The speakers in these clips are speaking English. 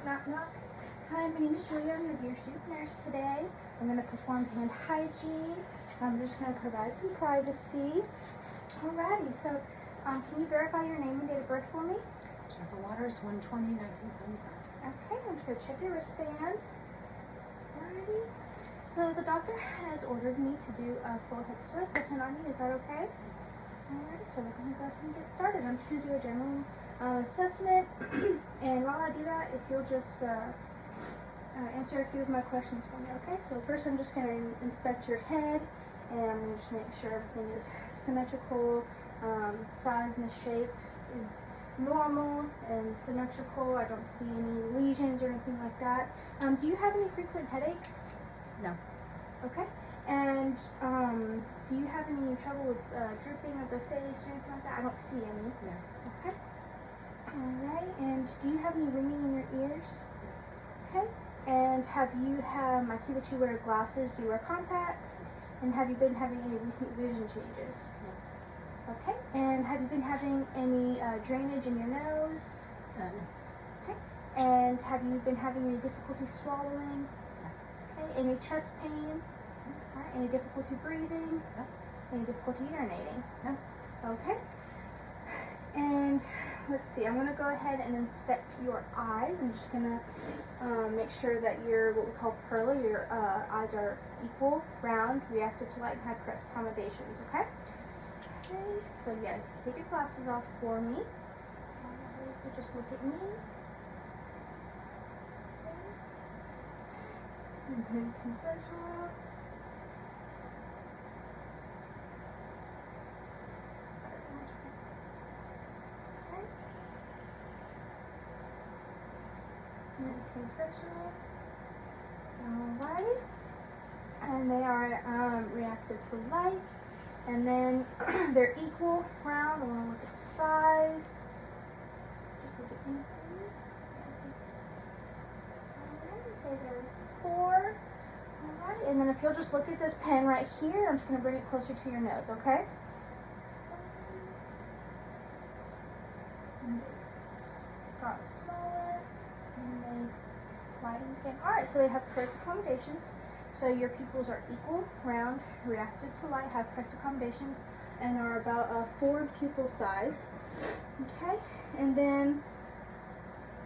Knock, knock. Hi, my name is Julia. I'm going to be your student nurse today. I'm going to perform hand hygiene. I'm just going to provide some privacy. Alrighty, so can you verify your name and date of birth for me? Jennifer Waters, 1/20/1975. Okay, I'm just going to check your wristband. Alrighty. So the doctor has ordered me to do a full head to toe assessment on you. Is that okay? Yes. Alrighty, so we're going to go ahead and get started. I'm just going to do a general assessment, and while I do that, if you'll just answer a few of my questions for me, okay? So first I'm just going to inspect your head, and I'm going to just make sure everything is symmetrical, size and the shape is normal and symmetrical. I don't see any lesions or anything like that. Do you have any frequent headaches? No. Okay. And do you have any trouble with drooping of the face or anything like that? I don't see any. No. Okay. Alright. And do you have any ringing in your ears? Okay. And I see that you wear glasses. Do you wear contacts? Yes. And have you been having any recent vision changes? No. Okay. And have you been having any drainage in your nose? No. Okay. And have you been having any difficulty swallowing? No. Okay. Any chest pain? Alright. Any difficulty breathing? No. Any difficulty urinating? No. Okay. And let's see, I'm going to go ahead and inspect your eyes. I'm just going to make sure that you're what we call pearly. Your eyes are equal, round, reactive to light, and have correct accommodations, okay? Okay, so yeah, take your glasses off for me. If you just look at me. Okay. And then consensual. And consensual. Alrighty. And they are reactive to light. And then they're equal, round. I want to look at the size. Just look at me, please. Alright, say they're 4. Alright, and then if you'll just look at this pen right here, I'm just going to bring it closer to your nose, okay? And they've got smaller. And they've widened again. Alright, so they have correct accommodations. So your pupils are equal, round, reactive to light, have correct accommodations, and are about a 4 pupil size. Okay, and then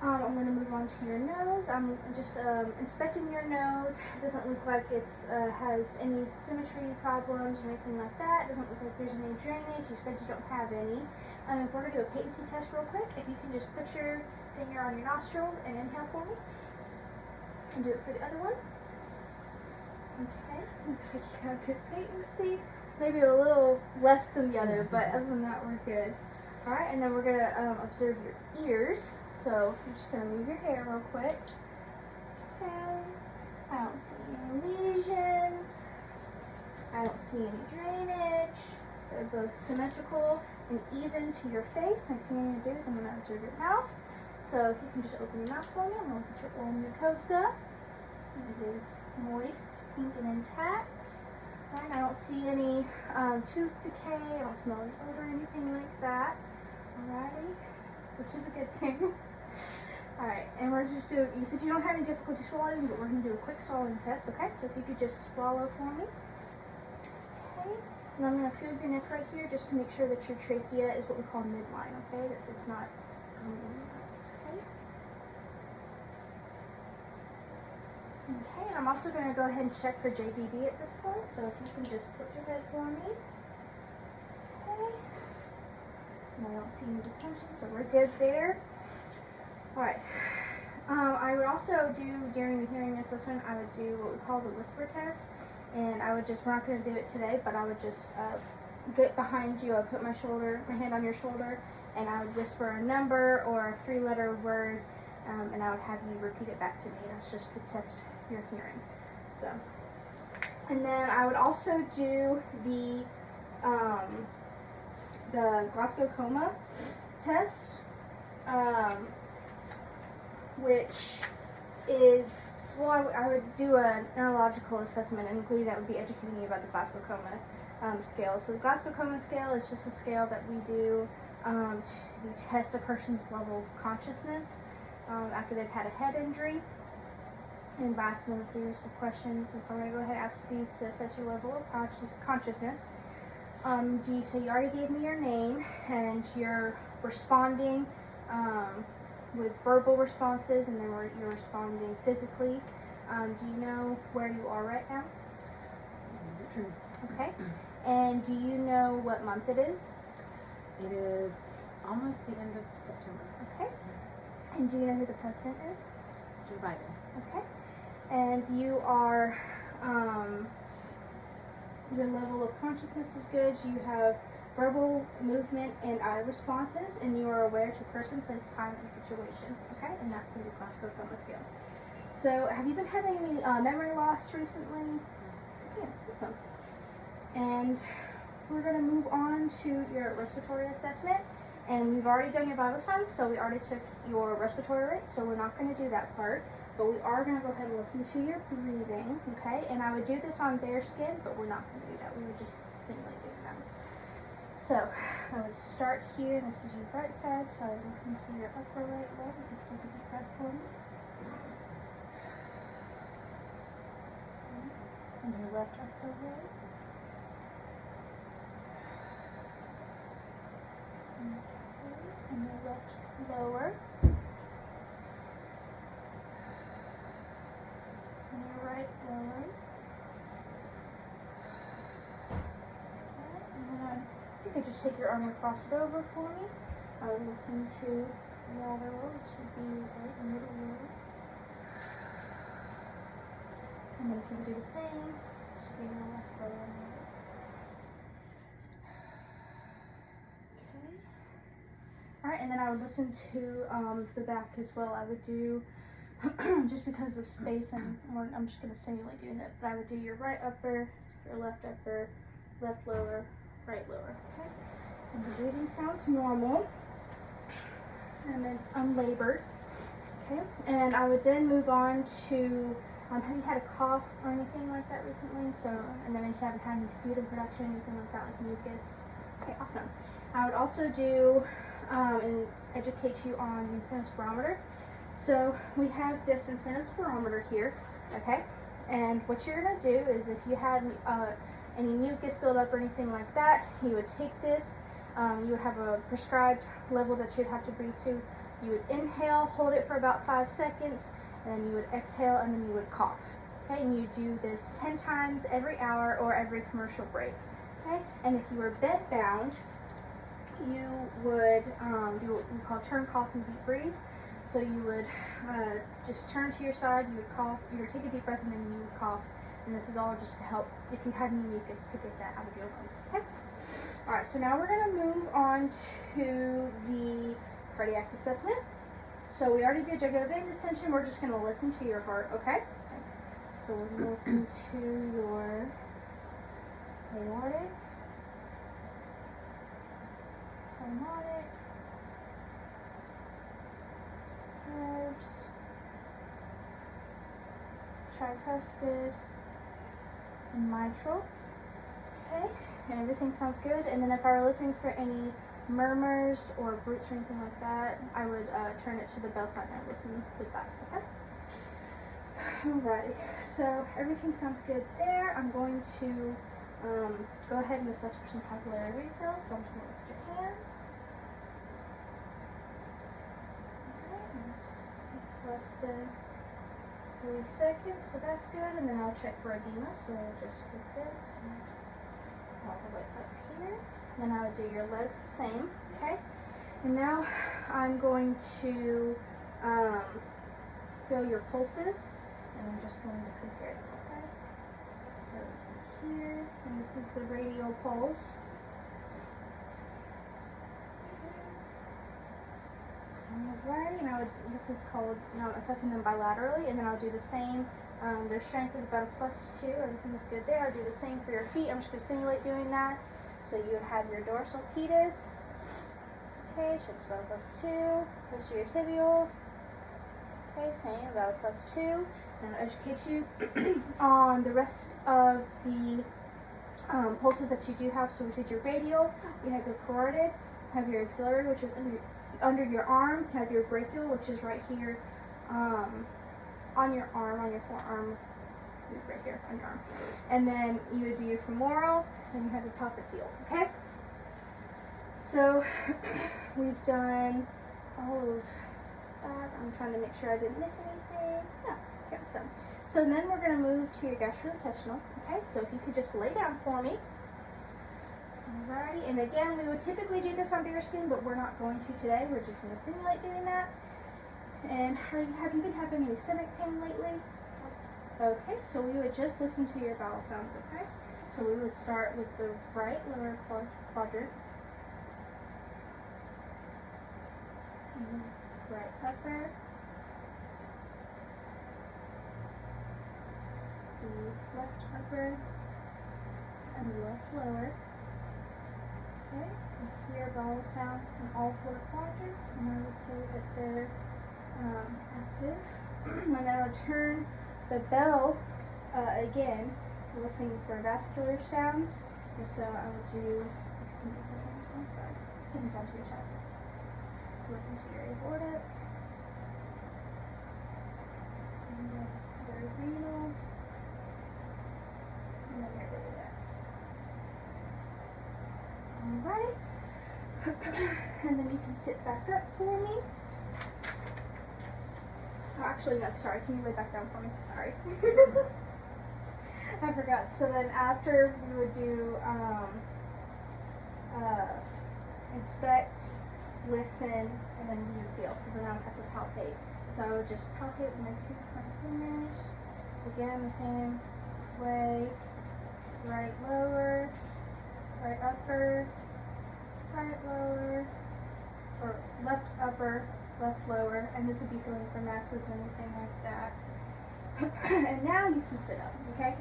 I'm going to move on to your nose. I'm just inspecting your nose. It doesn't look like it's has any symmetry problems or anything like that. It doesn't look like there's any drainage. You said you don't have any. We're going to do a patency test real quick. If you can just put your finger on your nostril and inhale for me. And do it for the other one. Okay, looks like you have good patency. Maybe a little less than the other, but other than that, we're good. Alright, and then we're going to observe your ears. So I'm just going to move your hair real quick. Okay, I don't see any lesions. I don't see any drainage. They're both symmetrical and even to your face. Next thing I'm going to do is I'm going to observe your mouth. So if you can just open your mouth for me, I'm going to look at your oral mucosa. It is moist, pink, and intact. Alright, I don't see any tooth decay. I don't smell any odor or anything like that. Alrighty, which is a good thing. Alright, and we're just doing, you said you don't have any difficulty swallowing, but we're going to do a quick swallowing test, okay? So if you could just swallow for me. Okay, and I'm going to feel your neck right here just to make sure that your trachea is what we call midline, okay? That it's not going in and out, okay? Okay, and I'm also going to go ahead and check for JVD at this point, so if you can just tilt your head for me. Okay. And I don't see any dysfunction, so we're good there. Alright. I would also do, during the hearing assessment, I would do what we call the whisper test, and I would just, we're not going to do it today, but I would just get behind you, I would put my hand on your shoulder, and I would whisper a number or a 3-letter word, and I would have you repeat it back to me. That's just to test your hearing. So, and then I would also do the Glasgow Coma test, which is, well, I would do a neurological assessment, and including that would be educating you about the Glasgow Coma scale. So the Glasgow Coma scale is just a scale that we do to test a person's level of consciousness. after they've had a head injury, and by asking them a series of questions. And so I'm going to go ahead and ask these to assess your level of consciousness. So you already gave me your name, and you're responding with verbal responses, and then you're responding physically. Do you know where you are right now? Bedroom. Okay. And do you know what month it is? It is almost the end of September. Okay. And do you know who the president is? Joe Biden. Okay. And you are, your level of consciousness is good. You have verbal movement and eye responses, and you are aware to person, place, time, and situation. Okay. And that can be classical coma scale. So, have you been having any memory loss recently? Yeah, awesome. And we're going to move on to your respiratory assessment. And we've already done your vital signs, so we already took your respiratory rate, so we're not going to do that part. But we are going to go ahead and listen to your breathing, okay? And I would do this on bare skin, but we're not going to do that. We would just simply do that. So, I would start here. This is your right side, so I would listen to your upper right lobe. If you could take a deep breath for me. And your left upper right. Okay. And your left lower. And your right lower. Okay. And then if you could just take your arm and cross it over for me. I would listen to lateral, which would be right in the middle lower. And then if you could do the same, this would be your left lower. Okay. Alright, and then I would listen to the back as well. I would do, just because of space, and I'm just going to simulate doing that, but I would do your right upper, your left upper, left lower, right lower. Okay. And the breathing sounds normal. And it's unlabored. Okay. And I would then move on to, have you had a cough or anything like that recently? So, and then if you haven't had any sputum production, anything like that, like mucus. Okay, awesome. I would also do and educate you on the incentive spirometer. So we have this incentive spirometer here, okay? And what you're gonna do is, if you had any mucus buildup or anything like that, you would take this. You would have a prescribed level that you'd have to breathe to. You would inhale, hold it for about 5 seconds, and then you would exhale, and then you would cough. Okay, and you do this 10 times every hour or every commercial break. Okay, and if you were bed bound, you would do what we call turn, cough, and deep breathe. So you would just turn to your side, you would cough, you would take a deep breath, and then you would cough. And this is all just to help if you had any mucus to get that out of your lungs. Okay. All right. So now we're going to move on to the cardiac assessment. So we already did jugular vein distension. We're just going to listen to your heart. Okay. So we're going to listen to your aortic, pulmonic, nerves, tricuspid, and mitral. Okay, and everything sounds good. And then if I were listening for any murmurs or bruits or anything like that, I would turn it to the bell sign and listen with that. Okay. Alrighty, so everything sounds good there. I'm going to go ahead and assess for some capillary refill. So I'm just going to look at your hands. Okay, less than 3 seconds, so that's good. And then I'll check for edema. So I'll just take this all the way up here. And then I would do your legs the same. Okay. And now I'm going to feel your pulses. And I'm just going to compare them, okay? So here, and this is the radial pulse. Alrighty, and this is called, assessing them bilaterally, and then I'll do the same. Their strength is about a +2, everything is good there. I'll do the same for your feet. I'm just going to simulate doing that. So you would have your dorsal pedis. Okay, strength's about a +2. Close to your tibial. Okay, same, about a +2. And I'll educate you on the rest of the pulses that you do have. So we did your radial, we have your carotid, have your axillary, which is under under your arm, you have your brachial, which is right here, on your arm, on your forearm, right here on your arm. And then you would do your femoral, and you have your popliteal, okay? So we've done all of that. I'm trying to make sure I didn't miss anything. No, okay, so then we're gonna move to your gastrointestinal, okay? So if you could just lay down for me. Alrighty, and again, we would typically do this under your skin, but we're not going to today. We're just gonna simulate doing that. And have you been having any stomach pain lately? Okay, so we would just listen to your vowel sounds, okay? So we would start with the right lower quadrant. And then right upper. The left upper. And the left lower. Okay, you hear vowel sounds in all 4 quadrants, and I would say that they're active. And then I would turn the bell again, listening for vascular sounds. And so I would do, if you can put your hands on one side, put them down to your side. Listen to your aortic, and then your renal, and then your iliac. Alright. And then you can sit back up for me. Oh, actually, no, sorry. Can you lay back down for me? Sorry. I forgot. So then after we would do inspect, listen, and then we would feel. So then I would have to palpate. So I would just palpate with my 2 front fingers. Again, the same way. Right lower, right upper, right lower, or left upper, left lower, and this would be feeling for masses or anything like that. And now you can sit up, okay?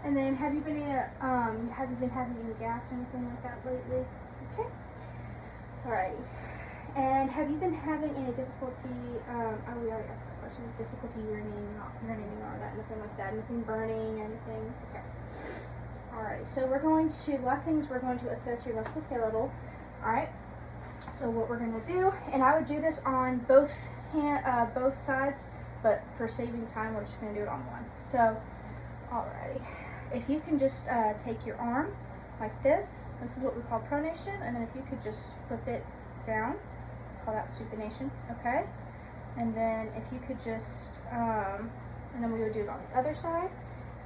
And then have you been having any gas or anything like that lately? Okay. Alrighty. And have you been having any difficulty? We already asked that question. Difficulty urinating or that, nothing like that, nothing burning, anything. Okay. Alright. So last thing is we're going to assess your musculoskeletal. Alright. So what we're gonna do, and I would do this on both sides, but for saving time, we're just gonna do it on one. So, alrighty. If you can just take your arm like this is what we call pronation, and then if you could just flip it down, call that supination, okay? And then if you could just, and then we would do it on the other side,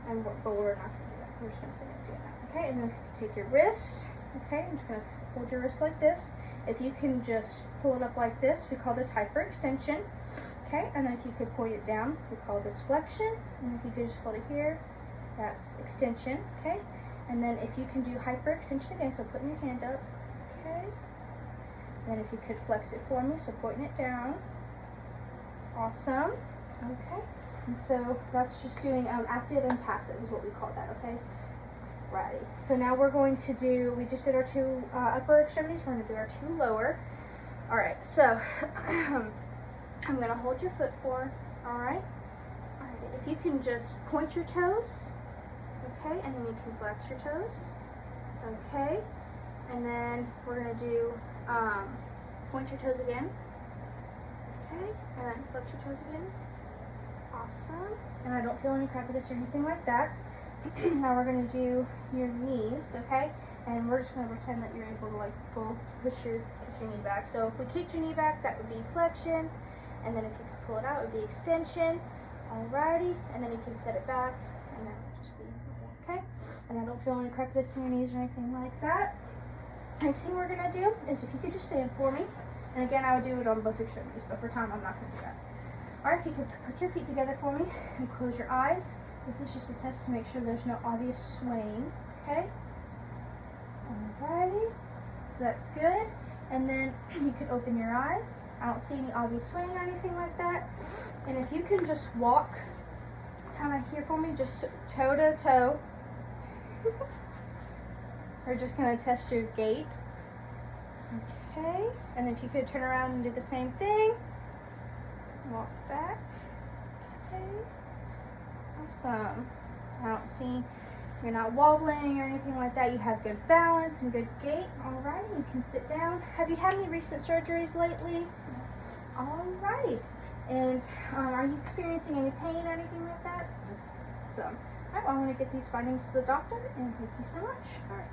but we're not gonna do that. We're just gonna sit and do that, okay? And then if you could take your wrist, okay? I'm just gonna hold your wrist like this. If you can just pull it up like this, we call this hyperextension, okay? And then if you could point it down, we call this flexion. And if you could just hold it here, that's extension, okay? And then if you can do hyperextension again, so putting your hand up, okay? And then if you could flex it for me, so pointing it down. Awesome, okay? And so that's just doing active and passive is what we call that, okay? Righty. So now we're going to do, we just did our 2 upper extremities, we're going to do our 2 lower. Alright, so I'm going to hold your foot forward, alright? Alright, if you can just point your toes, okay, and then you can flex your toes, okay? And then we're going to do point your toes again, okay? And then flex your toes again. Awesome. And I don't feel any crepidus or anything like that. Now we're going to do your knees, okay? And we're just going to pretend that you're able to kick your knee back. So if we kicked your knee back, that would be flexion. And then if you could pull it out, it would be extension. Alrighty. And then you can set it back. And that would just be okay. And I don't feel any crepidus in your knees or anything like that. Next thing we're going to do is if you could just stand for me. And again, I would do it on both extremities, but for time, I'm not going to do that. Alright, if you could put your feet together for me and close your eyes. This is just a test to make sure there's no obvious swaying, okay? Alrighty, that's good. And then you can open your eyes. I don't see any obvious swaying or anything like that. And if you can just walk kind of here for me, just toe to toe. We're just gonna test your gait. Okay, and if you could turn around and do the same thing. Walk back, okay. Awesome. I don't see You're not wobbling or anything like that. You have good balance and good gait. Alright, you can sit down. Have you had any recent surgeries lately? Alright. And are you experiencing any pain or anything like that? So, alright, well, I'm going to get these findings to the doctor, and thank you so much. All right.